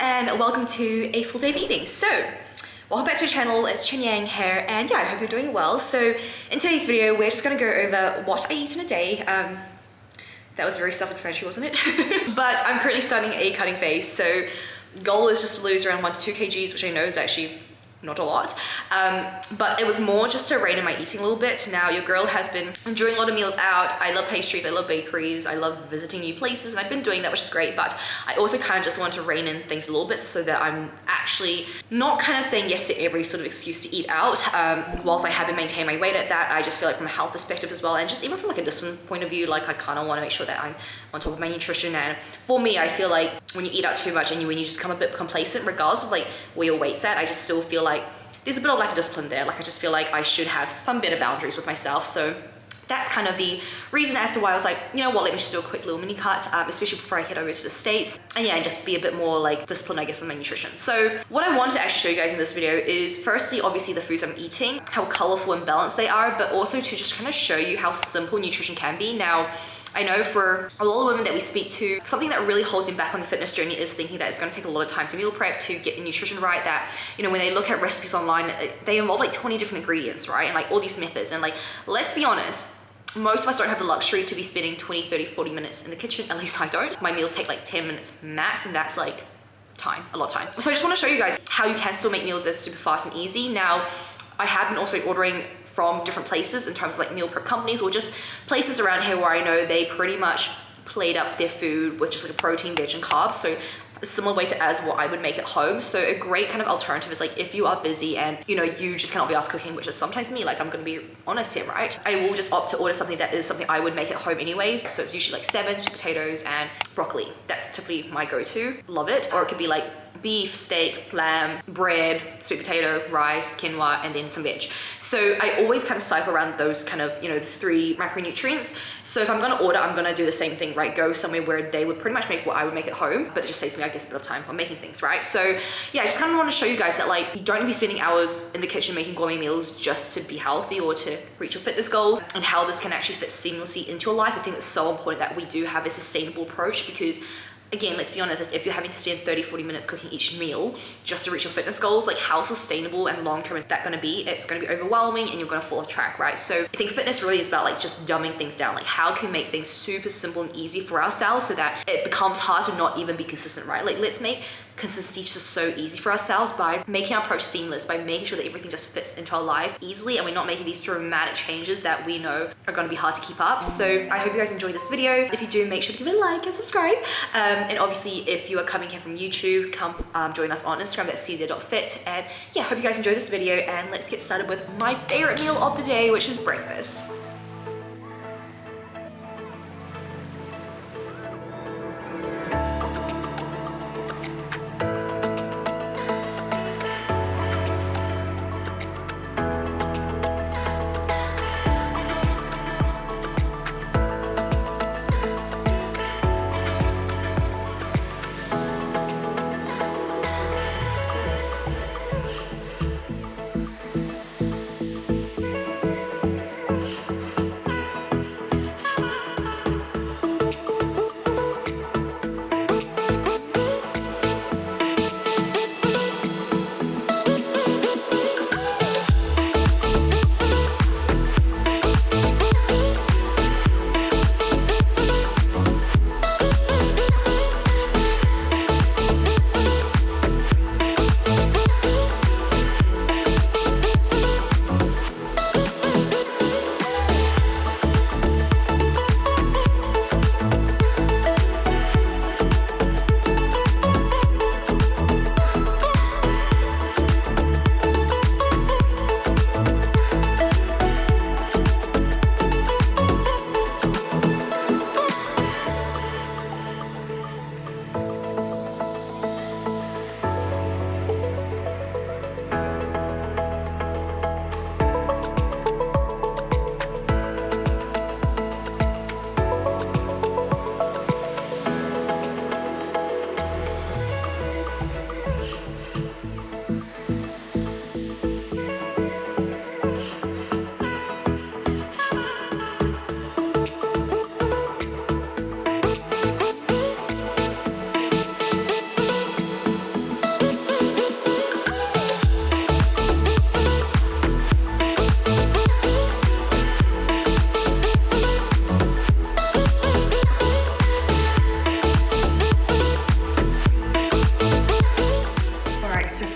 and welcome to a full day of eating. So, welcome back to the channel, it's Chen Yang here, and yeah, I hope you're doing well. So, in today's video, we're just gonna go over what I eat in a day. That was very self-explanatory, wasn't it? But I'm currently starting a cutting phase, so goal is just to lose around 1 to 2 kgs, which I know is actually not a lot, but it was more just to rein in my eating a little bit. Now, your girl has been enjoying a lot of meals out. I love pastries, I love bakeries, I love visiting new places, and I've been doing that, which is great, but I also kind of just want to rein in things a little bit so that I'm actually not kind of saying yes to every sort of excuse to eat out. Whilst I haven't maintained my weight at that, I just feel like from a health perspective as well, and just even from like a discipline point of view, like I kind of want to make sure that I'm on top of my nutrition. And for me, I feel like when you eat out too much and when you just become a bit complacent, regardless of like where your weight's at, I just still feel like there's a bit of lack of discipline there. Like I just feel like I should have some better boundaries with myself. So that's kind of the reason as to why I was like, you know what, let me just do a quick little mini cut, especially before I head over to the States. And yeah, and just be a bit more like disciplined, I guess, with my nutrition. So what I wanted to actually show you guys in this video is firstly, obviously the foods I'm eating, how colorful and balanced they are, but also to just kind of show you how simple nutrition can be. Now, I know for a lot of women that we speak to, something that really holds them back on the fitness journey is thinking that it's going to take a lot of time to meal prep to get the nutrition right. That, you know, when they look at recipes online, they involve like 20 different ingredients, right? And like all these methods. And like, let's be honest, most of us don't have the luxury to be spending 20, 30, 40 minutes in the kitchen. At least I don't. My meals take like 10 minutes max, and that's like a lot of time. So I just want to show you guys how you can still make meals that's super fast and easy. Now, I have been also ordering from different places in terms of like meal prep companies or just places around here where I know they pretty much plate up their food with just like a protein, veg, and carbs. So a similar way to as what I would make at home. So a great kind of alternative is like if you are busy and you know you just cannot be asked cooking, which is sometimes me, like I'm gonna be honest here, right? I will just opt to order something that is something I would make at home anyways. So it's usually like salmon, sweet potatoes, and broccoli. That's typically my go-to. Love it. Or it could be like beef, steak, lamb, bread, sweet potato, rice, quinoa, and then some veg. So I always kind of cycle around those kind of, you know, the 3 macronutrients. So if I'm gonna order, I'm gonna do the same thing, right? Go somewhere where they would pretty much make what I would make at home, but it just saves me, I guess, a bit of time on making things, right? So yeah, I just kind of want to show you guys that like, you don't need to be spending hours in the kitchen making gourmet meals just to be healthy or to reach your fitness goals, and how this can actually fit seamlessly into your life. I think it's so important that we do have a sustainable approach, because again, let's be honest, if you're having to spend 30, 40 minutes cooking each meal just to reach your fitness goals, like how sustainable and long-term is that gonna be? It's gonna be overwhelming and you're gonna fall off track, right? So I think fitness really is about like just dumbing things down. Like how can we make things super simple and easy for ourselves so that it becomes hard to not even be consistent, right? Like let's make consistency just so easy for ourselves by making our approach seamless, by making sure that everything just fits into our life easily, and we're not making these dramatic changes that we know are going to be hard to keep up. So I hope you guys enjoyed this video. If you do, make sure to give it a like and subscribe. And obviously, if you are coming here from YouTube, come join us on Instagram, that's czia.fit. And yeah, hope you guys enjoyed this video, and let's get started with my favorite meal of the day, which is breakfast.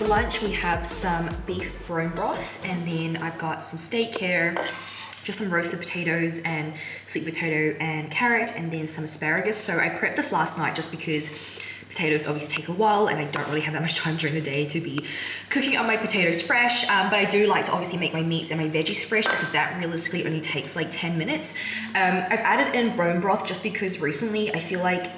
for lunch we have some beef bone broth, and then I've got some steak here, just some roasted potatoes and sweet potato and carrot, and then some asparagus. So I prepped this last night just because potatoes obviously take a while and I don't really have that much time during the day to be cooking up my potatoes fresh, but I do like to obviously make my meats and my veggies fresh because that realistically only takes like 10 minutes. I've added in bone broth just because recently I feel like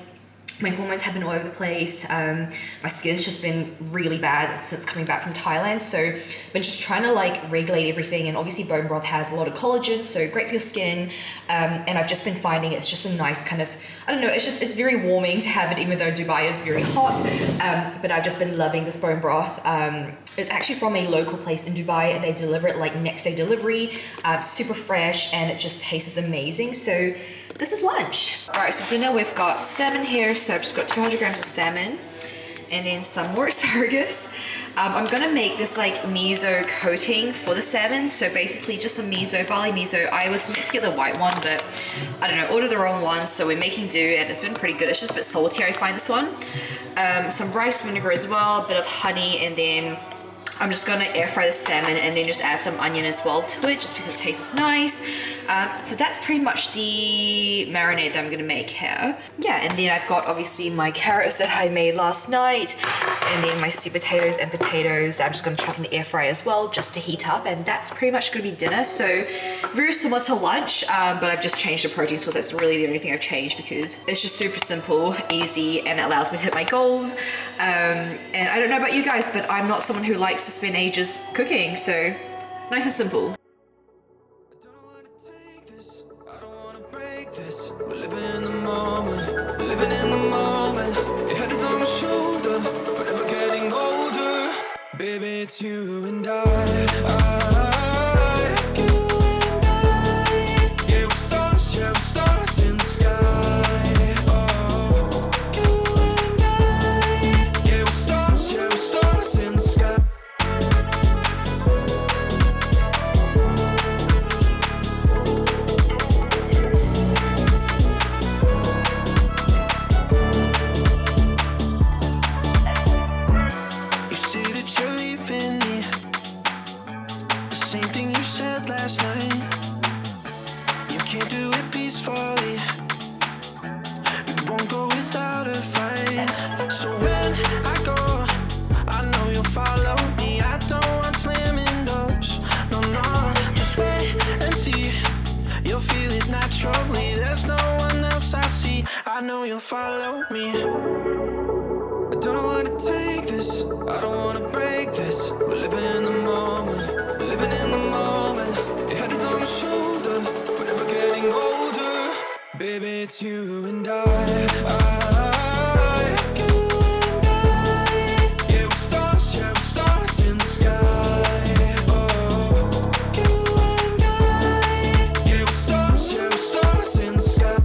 my hormones have been all over the place. My skin's just been really bad since coming back from Thailand. So I've been just trying to like regulate everything. And obviously bone broth has a lot of collagen, so great for your skin. And I've just been finding it's just a nice kind of, I don't know, it's very warming to have it, even though Dubai is very hot. But I've just been loving this bone broth. It's actually from a local place in Dubai and they deliver it like next day delivery, super fresh, and it just tastes amazing. So this is lunch. All right, so dinner we've got salmon here. So I've just got 200 grams of salmon and then some more asparagus. I'm gonna make this like miso coating for the salmon. So basically just some miso, barley miso. I was meant to get the white one, but I don't know, ordered the wrong one. So we're making do and it's been pretty good. It's just a bit salty, I find this one. Some rice vinegar as well, a bit of honey, and then I'm just gonna air fry the salmon and then just add some onion as well to it just because it tastes nice. So that's pretty much the marinade that I'm gonna make here. Yeah, and then I've got obviously my carrots that I made last night, and then my sweet potatoes and potatoes that I'm just gonna chuck in the air fryer as well just to heat up, and that's pretty much gonna be dinner. So very similar to lunch, but I've just changed the protein source. That's really the only thing I've changed because it's just super simple, easy, and it allows me to hit my goals. And I don't know about you guys, but I'm not someone who likes to spend ages cooking, so nice and simple. We're living in the moment, living in the moment. Your head is on my shoulder, but never getting older. Baby, it's you and I. Yeah, we're stars in the sky. Oh, you and I. Yeah, we're stars in the sky. I know you'll follow me. I don't know how to take this, I don't wanna break this. We're living in the moment, living in the moment. Your head is on my shoulder, we're never getting older. Baby, it's you and I. Yeah, we're stars in the sky. Oh, you and I. Yeah, we're stars in the sky.